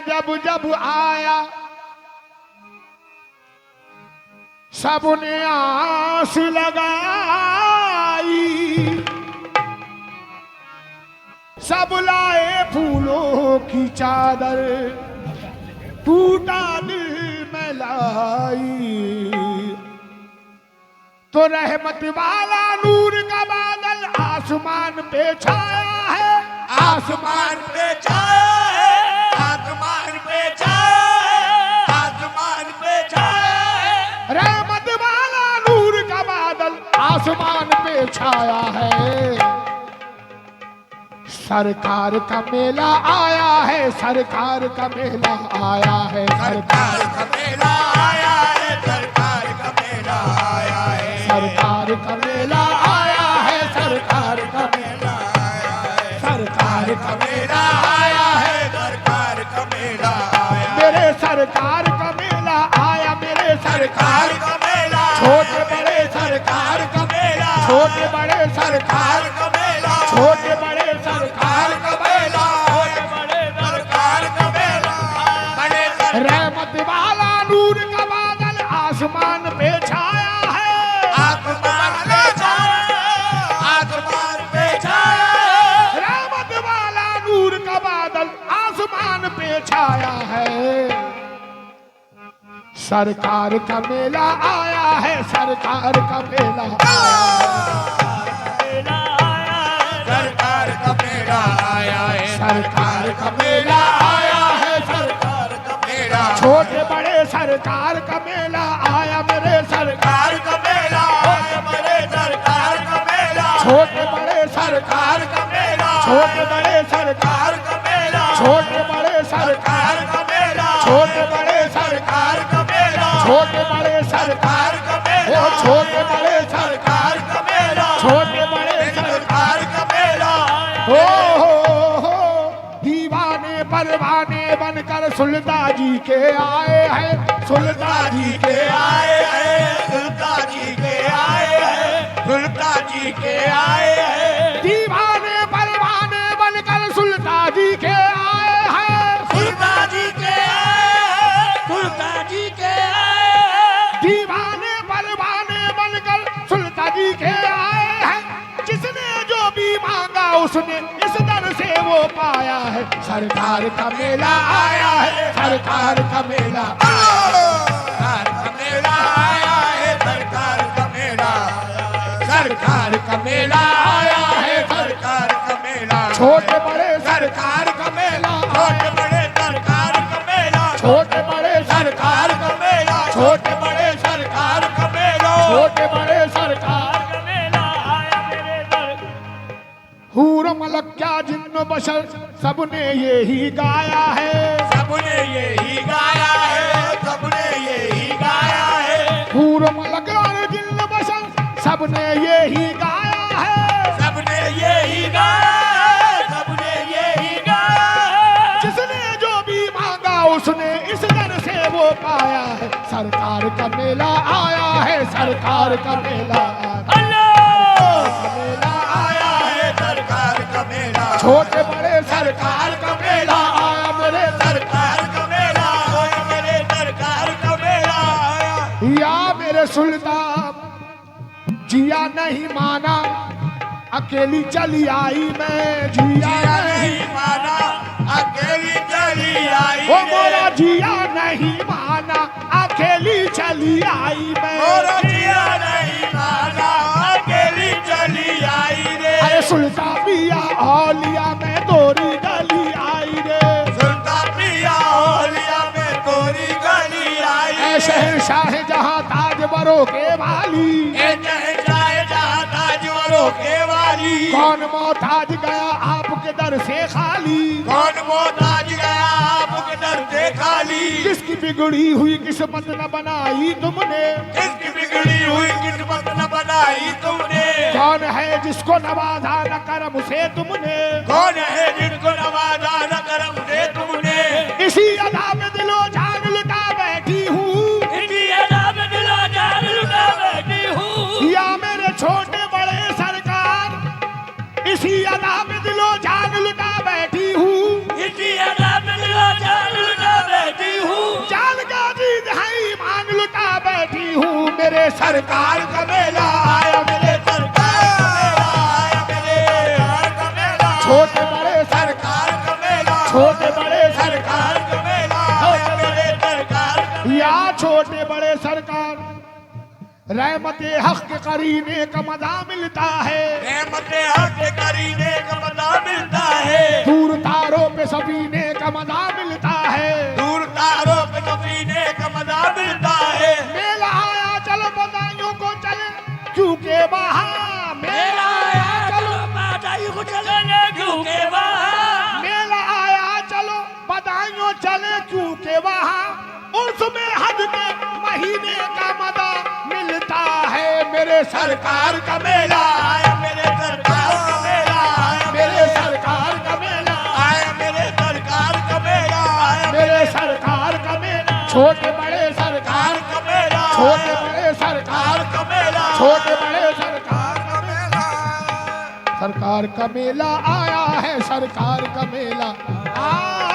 जब जब आया सबने आस लगाई, सब लाए फूलों की चादर, टूटा दिल में लाई। तो रहमत वाला नूर का बादल आसमान पे छाया है, आसमान पे छाया है, आसमान पे छाया है, आसमान पे छाया है। रहमत वाला नूर का बादल आसमान पे छाया है। सरकार का मेला आया है, सरकार का मेला आया है, सरकार का मेला आया है, सरकार का मेला आया है, सरकार का मेला आया है, सरकार का मेला आया है, सरकार का मेला आया है, सरकार का मेला आया। मेरे सरकार का मेला आया, मेरे सरकार का मेला, छोटे बड़े सरकार का मेला, छोटे बड़े सरकार का मेला, छोटे बड़े सरकार का मेला, बड़े सरकार का मेला, बड़े रहमत वाला नूर का बादल आसमान पे छाया है, आसमान पे छाया, आसमान पे छाया, रहमत वाला नूर का बादल आसमान पे छाया है। सरकार का मेला आया है, सरकार का मेला सरकार का मेला आया है, सरकार का मेला आया है, सरकार का मेला, छोटे बड़े सरकार का मेला आया, मेरे सरकार का मेला, बड़े सरकार का मेला, छोटे बड़े सरकार का मेला, छोटे बड़े सरकार का मेला, छोटे बड़े सरकार का मेला, छोटे बड़े सरकार का मेला, छोटे बड़े सरकार का मेला, ओ छोटे बड़े सरकार का मेला, छोटे बड़े सरकार का मेला। हो दीवाने परवाने बनकर सुल्तान जी के आए हैं, सुल्तान जी के आए हैं, सुल्तान जी के आए हैं, सुल्तान जी के आए हैं, दीवाने परवाने बनकर सुल्तान जी के आए हैं, सुल्तान जी के आए हैं, सुल्तान जी के आए हैं, दीवाने परवाने बनकर सुल्तान जी के आए हैं। जिसने जो भी मांगा उसने इस दर से वो पाया है। सरकार का मेला आया है, सरकार का मेला सरकार का मेला आया है, सरकार का मेला, सरकार का मेला आया है, सरकार का मेला, छोटे बड़े सरकार का मेला छोटे बड़े सरकार का मेला, छोटे बड़े सरकार का मेला, छोटे बड़े सरकार का मेला, छोटे बड़े सरकार का मेला आया मेरे दर। हूर मलक क्या जिन्न बशर सबने यही गाया है, सबने यही गाया है, सबने यही गाया है, हूर मलक और जिन्न बशर सबने यही गाया है, सबने यही गाया है, सबने यही गाया है, जिसने जो भी मांगा उसने इस दर से वो पाया है। सरकार का मेला आया है, सरकार का मेला मेला आया है, सरकार का मेला, छोटे बड़े सरकार का मेला आया, मेरे सरकार का मेला आया, मेरे सरकार का मेला आया। या मेरे सुल्तान जिया नहीं माना, अकेली चली आई मैं, जिया नहीं माना, अकेली चली आई ओ मोरा जिया नहीं माना, अकेली चली आई मैं, मोरा जिया नहीं माना, अकेली चली आई रे, अरे सुल्तान पिया औलिया में तोरी गली आई रे, सुल्तान पिया औलिया में तोरी गली आई रे, शहंशाह जहां ताजवरों के वाली, ताजवरों के वाली, कौन मोहताज गया आपके दर से खाली, कौन मोहताज गया आपके दर से खाली, किसकी बिगड़ी हुई किस्मत न बनाई तुमने, किसकी बिगड़ी हुई किस्मत न बनाई तुमने, कौन है जिसको नवाजा न करम से तुमने, कौन है जिनको नवाजा न करम से तुमने, इसी अदा में दिलो जान लुटा बैठी हूँ, इसी अदा में दिलो जान लुटा बैठी हूँ, या मेरे छोटे बड़े सरकार, इसी अदा में दिलो जान लुटा बैठी हूँ, इसी अदा में दिलो जान सरकार का मेला आया, मेरे सरकार का मेला आया, मेरे सरकार का मेला, छोटे बड़े सरकार का मेला, छोटे बड़े सरकार का मेला आया, मेरे सरकार का या छोटे बड़े सरकार, रहमत हक के करीने का मजा मिलता है, रहमत हक के करीने का मजा मिलता है, दूर तारों पे सफीने का मजा मिलता है, दूर तारों पे सफीने का मजा मिलता है, मेला आया चलो बधाइयों को चले क्योंकि वहाँ मेला आया चलो बधाई को चलेंगे क्योंकि वहाँ, मेला आया चलो बधाइयों चले क्योंकि वहाँ उसमें हज के महीने का मजा मिलता है, मेरे सरकार का मेला आया, मेरे सरकार का मेला आया, मेरे सरकार का मेला आया, मेरे सरकार का मेला आया, मेरे सरकार का मेला, छोटे बड़े सरकार का मेला, छोटे बड़े सरकार का मेला, छोटे बड़े सरकार का मेला, सरकार का मेला आया है, सरकार का मेला आया